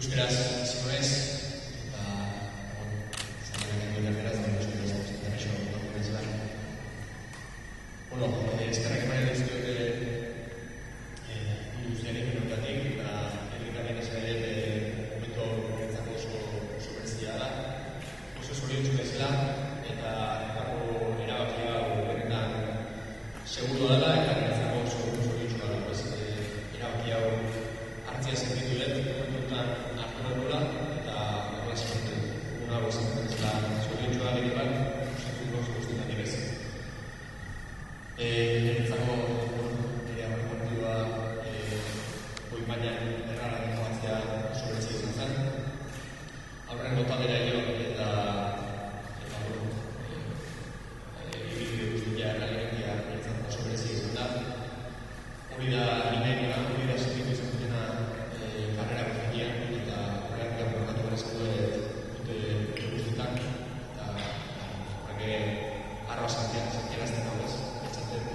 Euskaraz hasiko naiz, eta zainak egin beraz, euskaraz guztietan eso ez da. Eskerrak eman dizkiot guztiari minutatik, eta herritarren esan ere momentu guretzako oso berezia da. Oso zoriontsu bezala, eta erabakia benetan seguru dela, eta guretzako oso zoriontsu dela. Erabaki hau hartzea sentitu dut, momentuetan hartu dugula, eta horrela sentitu dut. Una gozatzen ez da zoriontsu da gire bat, osatuko guztietan ez. Niretzako nire partidua goi mailan errara jokatzea oso berezia izan zen. Aurrengo taldera jo eta ibilbide guztia errealitatea niretzako oso berezia izan da. Hori da nimeena, hori da sentitu izan dutena karrera guztian, eta horregatik aportatu behar izango dute guztietan, eta horrek arroa santiarazten dagoez.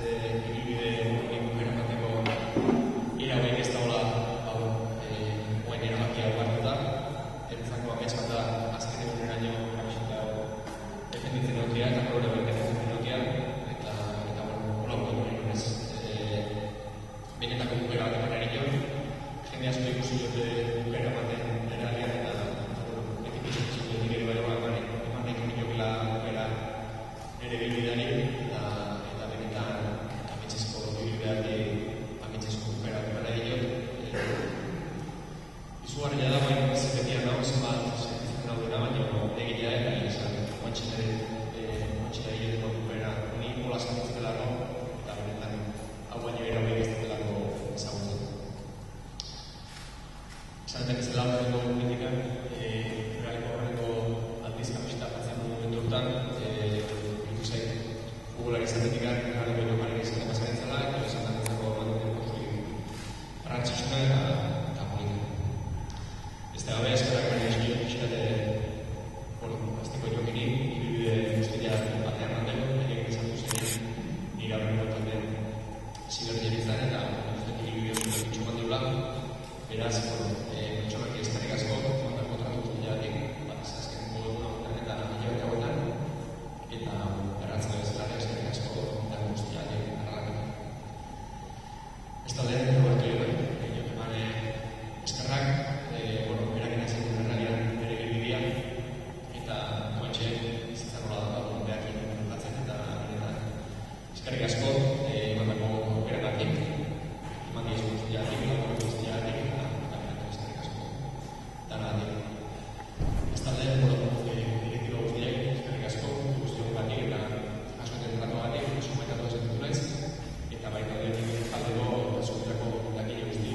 Ibilbide hori bukera bateko irauek ez daula oain erabakia hartu da. Entzako amets bat da azken eguneraino kamiseta defenditzen dutia, eta horre defenditzen dutia, eta hola bukatu nahi nunez. Benetako bukera bat eman ari joan, jende asko ikusi dute bukera baten eralian, eta etik izan nire bai eman nahi jokila bukera nire bilbideari, eta benetan ametxezko bilbideari ametxezko bukera eman ari joan. Izugarria da baina zepetian nago zenbat sentitzen daudena, baina egitea eta izan montxinari joteko bukera honi mola sentitzen delako, eta benetan hau baino erauik ez delako ezagutzen. Zanetak ez dela horrengo kritika, horrengo aldiz kamiseta batzen momentu hortan, bitu zain Google izatetik gara bero marek izatea pasaren zela, eta izan dagoetzako arrantzitsuna eta polita. Ez da gabe, eskerrak baina eskio pixkate azteko jokini, ibilbide guztia batean manteko, egin izatu zen nire aurrengo talden zibertien izan, eta ibilbide guztia bitxuman dula, beraz, pertsonak eskerrik asko, mandako tratu guztiatik, azken gogoetuna honetan eta hilabete hauetan, eta erratzen da bezala eskerrik asko dago guztiatik arrakatik. Ez da lehen, Roberto Ibai, joteman eskerrak, berakena zen erralian bere bilbidea, eta koantxe izatzakola da behakin batzen, eta eskerrik asko mandako berakatik, eman diezu guztiatik, laboro guztiatik, eta eskerrik asko danatik. Ez da lehen, direktiba guztiak, eskerrik asko guztion batik, eta askoten tratu batik, oso maitatu esan naiz, eta baita denik aldeko eskutrako lakile guzti,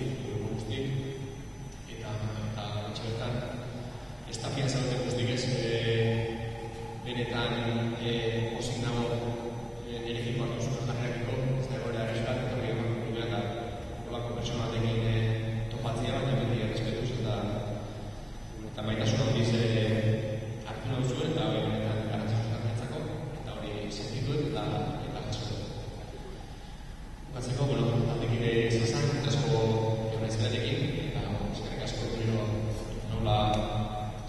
eta etxebetan, ez da fianza dute guztik ez, benetan osik nago nire filmatu zuen jarreakiko, ez da egorera eriskat, eta hori eman dugula eta holako pertsona batekin topatzea, baina beti errespetuz eta maitasun handiz hartu nahi zuen, eta hori benetan garantzioz garrantzako, eta hori sentitu eta jaso dut. Bukatzeko, aldekide zazan, asko egonezkeratekin, eta eskerrik asko gero nola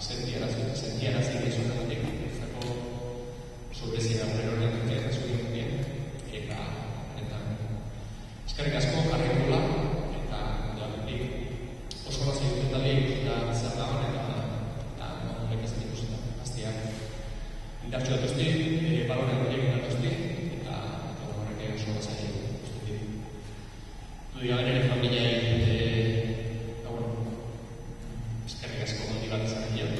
sentiarazik izan dagoetik, ezako sobrezia gure horretan dute, zuri gutien, eta eskerrik asko jarri dugula, eta realmentik oso bat zaituten taliek eta zer dagoen, eta horrek ez ikusten aztiak indartxo datuzti, baloren horiek indartuzti, eta horrek oso bat zaituten guztetik. Du digaben ere familiai, eskerrik asko gondi bat izan egin,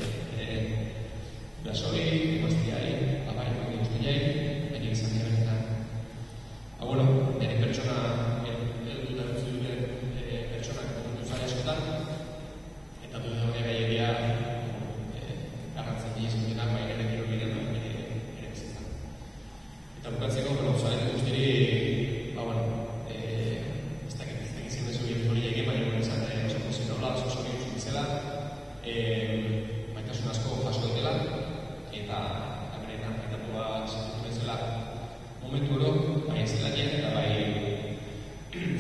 Berasoi, guztiai, abai, guztiai, baina izan dira benetan. Nire pertsona, edo dut duten pertsonak duzari askotan, eta dut hori gaiegia garrantzen dira izan dira, baina ere gero bidean, ere bizitzan. Eta bukatzeko, zaren guztiri, ez dakit zindezu hori egin, baina izan oso pozien hola, oso hori bizela, maitasun asko jasko dutela, eta benetan maitatua sentitu bezala momentu oro, bai zelaian eta bai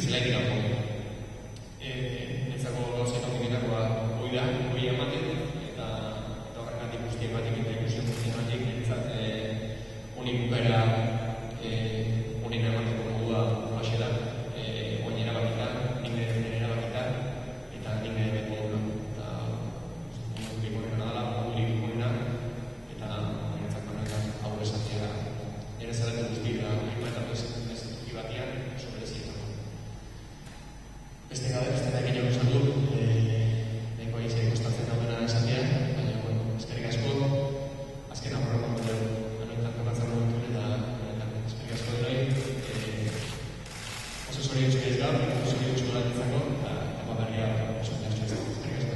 zelaitik hau. Netzako gauzak hau goi ematen, eta horregatik guzti ematik eta ikusten guzti ematik, nintzat honi bukaera honien emateko modua haxe da, oin erabakita, nire erabakita, eta nire beko duna. Eta modu bikorena dela, modu bikorena, eta nintzat manetan hau esatea nire zarete guzti da, eta ez batian, oso berezietan. Beste gabe, beste da gehiago esan du, nahiko aize kostatzen daudena esatea, baina, eskerrik asko, azken aurrera dut, anoetan tokatzen dut, eta eskerrik asko denoi, oso zoriontsu ez gaur, oso zoriontsu gara ditzako, eta berria oso nertsu ez gaur, eskerrik asko.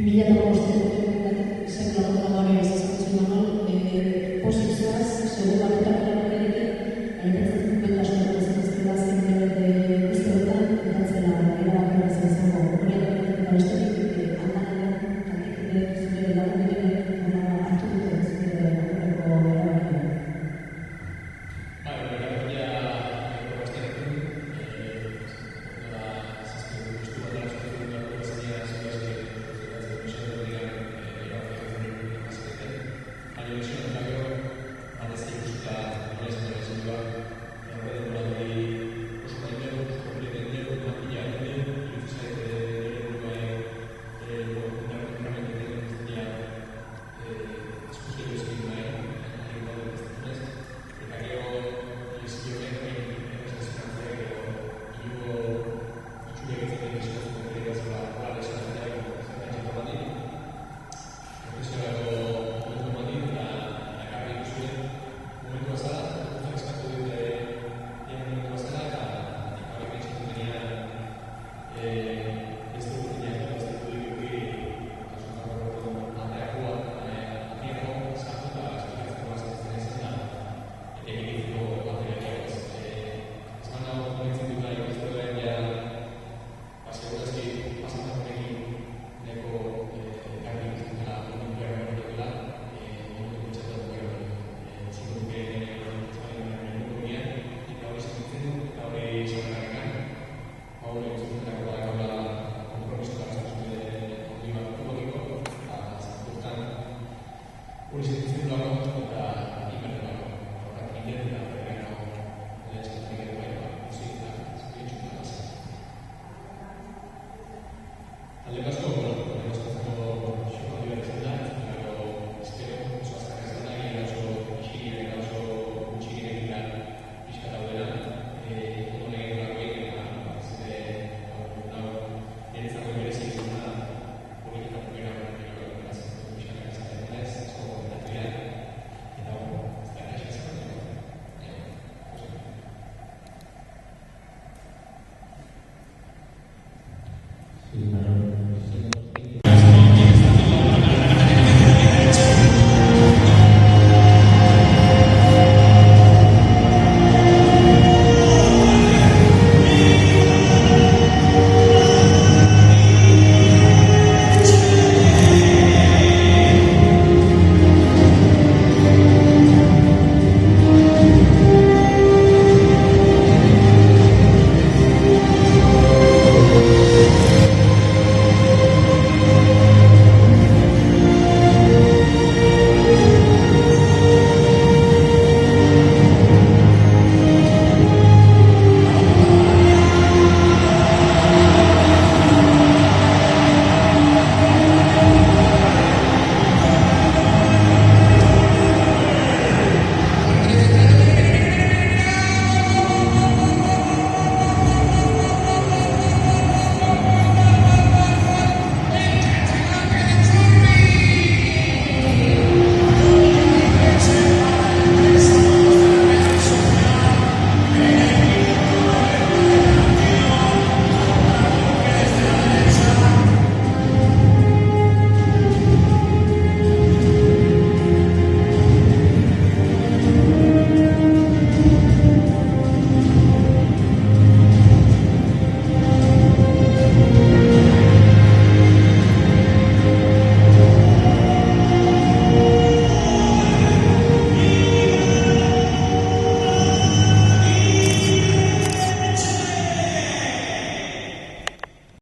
Mila eta bostean, zen laguntamore